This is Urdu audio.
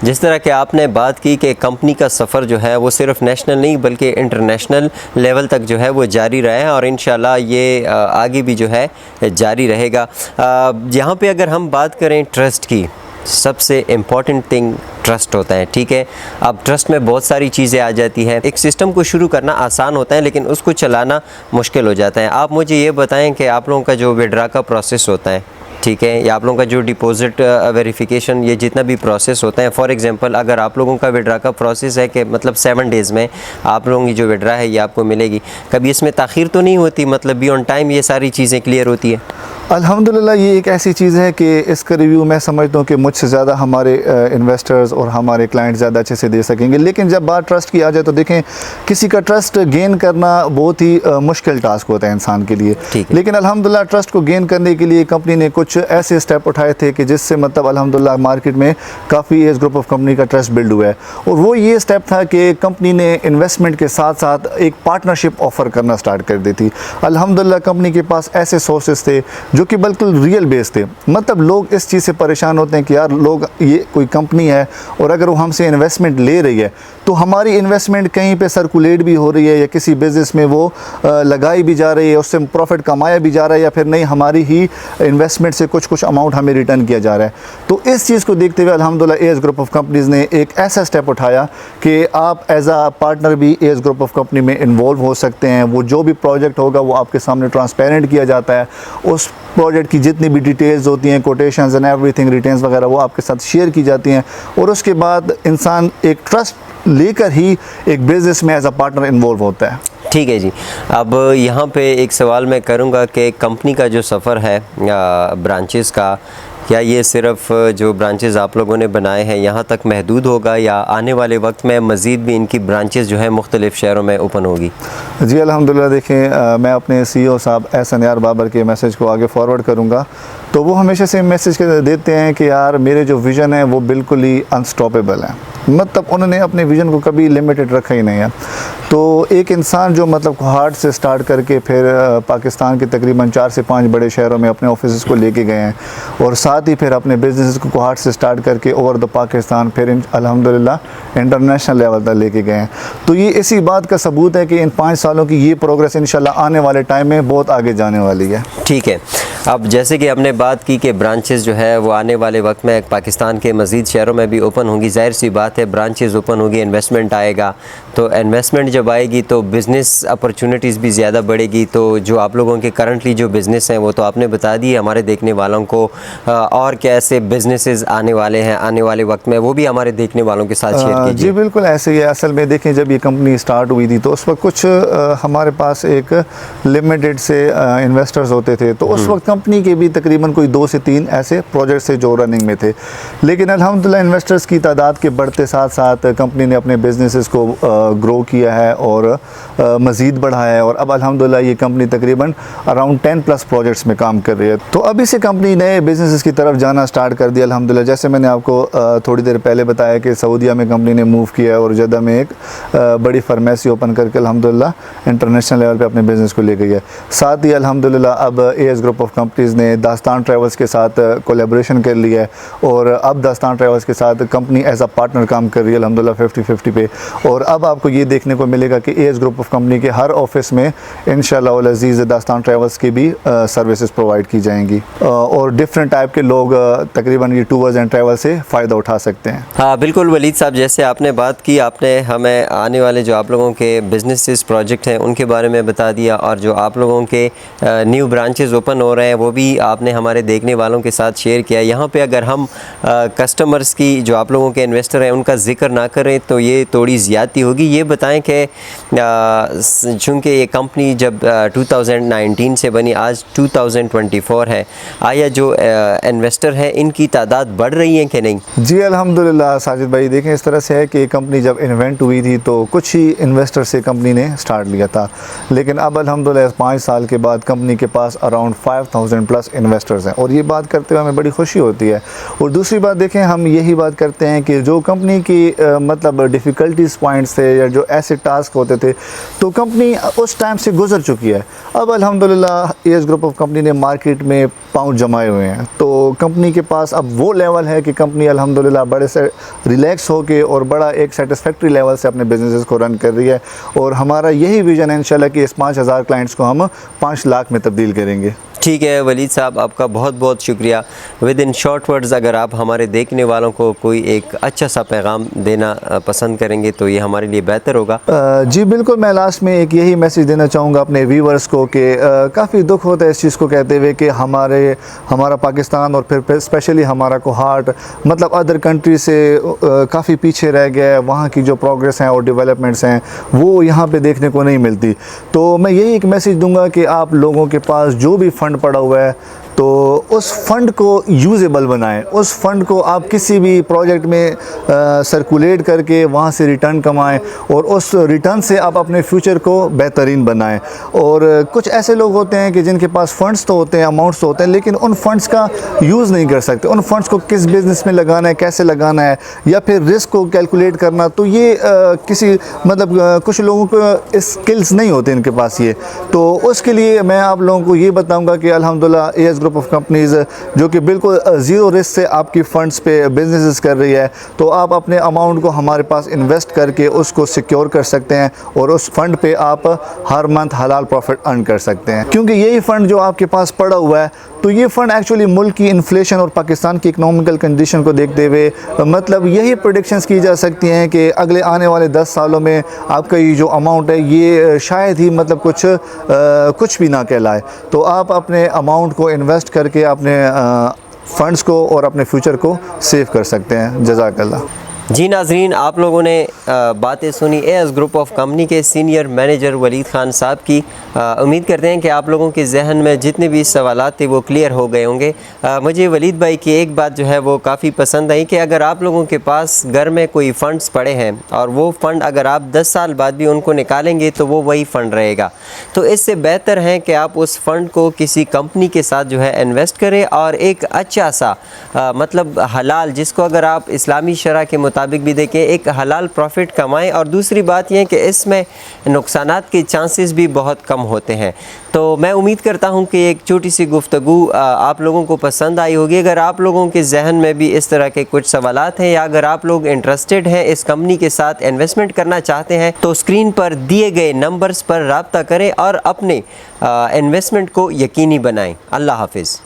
جس طرح کہ آپ نے بات کی کہ کمپنی کا سفر جو ہے وہ صرف نیشنل نہیں بلکہ انٹرنیشنل لیول تک جو ہے وہ جاری رہا ہے، اور انشاءاللہ یہ آگے بھی جو ہے جاری رہے گا۔ یہاں پہ اگر ہم بات کریں ٹرسٹ کی، سب سے امپورٹنٹ تھنگ ٹرسٹ ہوتا ہے، ٹھیک ہے۔ اب ٹرسٹ میں بہت ساری چیزیں آ جاتی ہیں۔ ایک سسٹم کو شروع کرنا آسان ہوتا ہے لیکن اس کو چلانا مشکل ہو جاتا ہے۔ آپ مجھے یہ بتائیں کہ آپ لوگوں کا جو وڈرا کا پروسیس ہوتا ہے، ٹھیک ہے، یا آپ لوگوں کا جو ڈپازٹ ویریفیکیشن، یہ جتنا بھی پروسیس ہوتا ہے، فار ایگزامپل اگر آپ لوگوں کا وڈرا کا پروسیس ہے کہ مطلب 7 ڈیز میں آپ لوگوں کی جو وڈرا ہے یہ آپ کو ملے گی، کبھی اس میں تاخیر تو نہیں ہوتی؟ مطلب بھی آن ٹائم یہ ساری چیزیں کلیئر ہوتی ہیں؟ الحمدللہ یہ ایک ایسی چیز ہے کہ اس کا ریویو میں سمجھتا ہوں کہ مجھ سے زیادہ ہمارے انویسٹرز اور ہمارے کلائنٹ زیادہ اچھے سے دے سکیں گے۔ لیکن جب بات ٹرسٹ کی آ جائے تو دیکھیں، کسی کا ٹرسٹ گین کرنا بہت ہی مشکل ٹاسک ہوتا ہے انسان کے لیے، لیکن الحمدللہ ٹرسٹ کو گین کرنے کے لیے کمپنی نے کچھ ایسے اسٹیپ اٹھائے تھے کہ جس سے مطلب الحمدللہ مارکیٹ میں کافی ایس گروپ آف کمپنی کا ٹرسٹ بلڈ ہوا ہے۔ اور وہ یہ اسٹیپ تھا کہ کمپنی نے انویسٹمنٹ کے ساتھ ساتھ ایک پارٹنرشپ آفر کرنا سٹارٹ کر دی تھی۔ الحمدللہ کمپنی کے پاس ایسے سورسز تھے جو کہ بالکل ریئل بیس تھے۔ مطلب لوگ اس چیز سے پریشان ہوتے ہیں کہ یار لوگ، یہ کوئی کمپنی ہے اور اگر وہ ہم سے انویسٹمنٹ لے رہی ہے تو ہماری انویسٹمنٹ کہیں پہ سرکولیٹ بھی ہو رہی ہے یا کسی بزنس میں وہ لگائی بھی جا رہی ہے، اس سے پروفٹ کمایا بھی جا رہا ہے، یا پھر نہیں ہماری ہی انویسٹمنٹ سے کچھ اماؤنٹ ہمیں ریٹرن کیا جا رہا ہے۔ تو اس چیز کو دیکھتے ہوئے الحمدللہ ایس گروپ آف کمپنیز نے ایک ایسا اسٹیپ اٹھایا کہ آپ ایز اے پارٹنر بھی ایس گروپ آف کمپنی میں انوالو ہو سکتے ہیں۔ وہ جو بھی پروجیکٹ ہوگا وہ آپ کے سامنے ٹرانسپیرنٹ کیا جاتا ہے، اس پروجیکٹ کی جتنی بھی ڈیٹیلز ہوتی ہیں، quotations and every thing, returns وغیرہ، وہ آپ کے ساتھ شیئر کی جاتی ہیں، اور اس کے بعد انسان ایک ٹرسٹ لے کر ہی ایک بزنس میں ایز اے پارٹنر انوالو ہوتا ہے۔ ٹھیک ہے جی، اب یہاں پہ ایک سوال میں کروں گا کہ کمپنی کا جو سفر ہے برانچز کا، کیا یہ صرف جو برانچز آپ لوگوں نے بنائے ہیں یہاں تک محدود ہوگا، یا آنے والے وقت میں مزید بھی ان کی برانچز جو ہے مختلف شہروں میں اوپن ہوگی؟ جی الحمدللہ، دیکھیں میں اپنے سی او صاحب احسن یار بابر کے میسیج کو آگے فارورڈ کروں گا، تو وہ ہمیشہ سے میسیج دیتے ہیں کہ یار میرے جو ویژن ہے وہ بالکل ہی انسٹاپیبل ہے۔ مطلب انہوں نے اپنے ویژن کو کبھی لمیٹڈ رکھا ہی نہیں ہے۔ تو ایک انسان جو مطلب کوہاٹ سے سٹارٹ کر کے پھر پاکستان کے تقریباً 4 سے 5 بڑے شہروں میں اپنے آفیسز کو لے کے گئے ہیں، اور ساتھ ہی پھر اپنے بزنس کو کوہاٹ سے سٹارٹ کر کے اوور دا پاکستان پھر الحمدللہ انٹرنیشنل لیول تک لے کے گئے ہیں، تو یہ اسی بات کا ثبوت ہے کہ ان 5 سالوں کی یہ پروگریس انشاءاللہ آنے والے ٹائم میں بہت آگے جانے والی ہے۔ ٹھیک ہے، اب جیسے کہ ہم نے بات کی کہ برانچز جو ہے وہ آنے والے وقت میں پاکستان کے مزید شہروں میں بھی اوپن ہوں گی، ظاہر سی بات ہے برانچز اوپن ہوگی، انویسٹمنٹ آئے گا، تو انویسٹمنٹ جب آئے گی تو بزنس اپرچونٹیز بھی زیادہ بڑھے گی۔ تو جو آپ لوگوں کے کرنٹلی جو بزنس ہیں وہ تو آپ نے بتا دی ہمارے دیکھنے والوں کو، اور کیا ایسے بزنسز آنے والے ہیں آنے والے وقت میں، وہ بھی ہمارے دیکھنے والوں کے ساتھ شیئر کیجیے۔ جی بالکل ایسے ہی ہے۔ اصل میں دیکھیں جب یہ کمپنی سٹارٹ ہوئی تھی تو اس وقت کچھ ہمارے پاس ایک لمیٹڈ سے انویسٹرز ہوتے تھے، تو اس وقت کمپنی کے بھی تقریباً کوئی 2 سے 3 ایسے پروجیکٹس تھے جو رننگ میں تھے، لیکن الحمدللہ انویسٹرز کی تعداد کے بڑھتے ساتھ ساتھ کمپنی نے اپنے بزنسز کو گرو کیا ہے اور مزید بڑھایا ہے، اور اب الحمدللہ یہ کمپنی تقریباً اراؤنڈ 10+ پروجیکٹس میں کام کر رہی ہے۔ تو ابھی سے کمپنی نئے بزنسز کی طرف جانا سٹارٹ کر دیا الحمدللہ۔ جیسے میں نے آپ کو تھوڑی دیر پہلے بتایا کہ سعودیہ میں کمپنی نے موو کیا ہے اور جدہ میں ایک بڑی فارمیسی اوپن کر کے الحمدللہ انٹرنیشنل لیول پہ اپنے بزنس کو لے گئی ہے۔ ساتھ ہی الحمدللہ اب اے ایس گروپ آف کمپنیز نے داستان ٹریولز کے ساتھ کولیبریشن کر لی ہے، اور اب داستان ٹریولز کے ساتھ کمپنی ایز اے پارٹنر کام کر رہی ہے الحمدللہ 50-50 پہ، اور اب آپ کو یہ دیکھنے کو ملے گا کہ اے ایس گروپ آف کمپنی کے ہر آفس میں انشاءاللہ العزیز داستان ٹریولز کی بھی سروسز پرووائڈ کی جائیں گی، اور ڈفرینٹ ٹائپ کے لوگ تقریباً یہ ٹورز اینڈ ٹریول سے فائدہ اٹھا سکتے ہیں۔ ہاں بالکل ولید صاحب، جیسے آپ نے بات کی، آپ نے ہمیں آنے والے جو آپ لوگوں کے بزنسز پروجیکٹ ہیں ان کے بارے میں بتا دیا، اور جو آپ لوگوں کے نیو برانچز اوپن ہو رہے ہیں وہ بھی آپ نے ہمارے دیکھنے والوں کے ساتھ شیئر کیا۔ یہاں پہ اگر ہم کسٹمرز کی، جو آپ لوگوں کے انویسٹر ہیں، ان کا ذکر نہ کریں تو یہ تھوڑی زیادتی ہوگی۔ یہ بتائیں کہ چونکہ یہ کمپنی جب 2019 سے بنی، آج 2024 ہے، آیا جو انویسٹر ہیں ان کی تعداد بڑھ رہی ہے کہ نہیں؟ جی الحمدللہ ساجد بھائی، دیکھیں اس طرح سے ہے کہ کمپنی جب انوینٹ ہوئی تھی تو کچھ ہی انویسٹر سے کمپنی نے سٹارٹ لیا تھا، لیکن اب الحمدللہ 5 سال کے بعد کمپنی کے پاس اراؤنڈ 5000+ انویسٹرز ہیں، اور یہ بات کرتے ہوئے ہمیں بڑی خوشی ہوتی ہے۔ اور دوسری بات دیکھیں، ہم یہی بات کرتے ہیں کہ جو کمپنی کمپنی کی مطلب ڈیفیکلٹیز پوائنٹس تھے یا جو ایسے ٹاسک ہوتے تھے تو کمپنی اس ٹائم سے گزر چکی ہے. اب الحمدللہ اے ایس گروپ آف کمپنی نے مارکیٹ میں پاؤں جمائے ہوئے ہیں, تو کمپنی کے پاس اب وہ لیول ہے کہ کمپنی الحمدللہ بڑے سے ریلیکس ہو کے اور بڑا ایک سیٹسفیکٹری لیول سے اپنے بزنسز کو رن کر رہی ہے, اور ہمارا یہی ویژن ہے انشاءاللہ کہ اس 5000 کلائنٹس کو ہم 5 لاکھ میں تبدیل کریں گے. ٹھیک ہے ولید صاحب, آپ کا بہت بہت شکریہ. ود ان شارٹ ورڈز اگر آپ ہمارے دیکھنے والوں کو کوئی ایک اچھا سا پیغام دینا پسند کریں گے تو یہ ہمارے لیے بہتر ہوگا. جی بالکل, میں لاسٹ میں ایک یہی میسیج دینا چاہوں گا اپنے ویورز کو کہ کافی دکھ ہوتا ہے اس چیز کو کہتے ہوئے کہ ہمارا پاکستان اور پھر اسپیشلی ہمارا کوہارٹ مطلب ادر کنٹری سے کافی پیچھے رہ گیا ہے. وہاں کی جو پروگریس ہیں اور ڈیولپمنٹس ہیں وہ یہاں پہ دیکھنے کو نہیں ملتی. تو میں یہی ایک میسیج دوں گا کہ آپ لوگوں کے پاس جو بھی فنڈ پڑا ہوا ہے تو اس فنڈ کو یوزیبل بنائیں, اس فنڈ کو آپ کسی بھی پروجیکٹ میں سرکولیٹ کر کے وہاں سے ریٹرن کمائیں اور اس ریٹرن سے آپ اپنے فیوچر کو بہترین بنائیں. اور کچھ ایسے لوگ ہوتے ہیں کہ جن کے پاس فنڈس تو ہوتے ہیں, اماؤنٹس تو ہوتے ہیں, لیکن ان فنڈس کا یوز نہیں کر سکتے. ان فنڈس کو کس بزنس میں لگانا ہے, کیسے لگانا ہے, یا پھر رسک کو کیلکولیٹ کرنا, تو یہ کسی مطلب کچھ لوگوں کو اسکلز نہیں ہوتے ان کے پاس یہ. تو اس کے لیے میں آپ لوگوں کو یہ بتاؤں گا کہ الحمدللہ اے ایس گروپ آف کمپنیز جو کہ بالکل زیرو رسک سے آپ کی فنڈس پہ بزنسز کر رہی ہے, تو آپ اپنے اماؤنٹ کو ہمارے پاس انویسٹ کر کے اس کو سیکیور کر سکتے ہیں اور اس فنڈ پہ آپ ہر منتھ حلال پروفٹ ارن کر سکتے ہیں. کیونکہ یہی فنڈ جو آپ کے پاس پڑا ہوا ہے تو یہ فنڈ ایکچولی ملک کی انفلیشن اور پاکستان کی اکنامیکل کنڈیشن کو دیکھتے ہوئے مطلب یہی پریڈکشنز کی جا سکتی ہیں کہ اگلے آنے والے 10 سالوں میں آپ کا یہ جو اماؤنٹ ہے یہ شاید ہی مطلب کچھ بھی نہ کہلائے. تو آپ اپنے اماؤنٹ کو انویسٹ کر کے اپنے فنڈز کو اور اپنے فیوچر کو سیو کر سکتے ہیں. جزاک اللہ. جی ناظرین, آپ لوگوں نے باتیں سنی A S group of company کے سینئر مینیجر ولید خان صاحب کی. امید کرتے ہیں کہ آپ لوگوں کے ذہن میں جتنے بھی سوالات تھے وہ کلیئر ہو گئے ہوں گے. مجھے ولید بھائی کی ایک بات جو ہے وہ کافی پسند آئی کہ اگر آپ لوگوں کے پاس گھر میں کوئی فنڈز پڑے ہیں اور وہ فنڈ اگر آپ 10 سال بعد بھی ان کو نکالیں گے تو وہ وہی فنڈ رہے گا. تو اس سے بہتر ہے کہ آپ اس فنڈ کو کسی کمپنی کے ساتھ جو ہے انویسٹ کریں اور ایک اچھا سا مطلب حلال, جس کو اگر آپ اسلامی شرع کے مطابق بھی دیکھیں, ایک حلال پروفٹ کمائیں. اور دوسری بات یہ ہے کہ اس میں نقصانات کے چانسز بھی بہت کم ہوتے ہیں. تو میں امید کرتا ہوں کہ ایک چھوٹی سی گفتگو آپ لوگوں کو پسند آئی ہوگی. اگر آپ لوگوں کے ذہن میں بھی اس طرح کے کچھ سوالات ہیں یا اگر آپ لوگ انٹرسٹڈ ہیں اس کمپنی کے ساتھ انویسٹمنٹ کرنا چاہتے ہیں تو اسکرین پر دیے گئے نمبرز پر رابطہ کریں اور اپنے انویسٹمنٹ کو یقینی بنائیں. اللہ حافظ.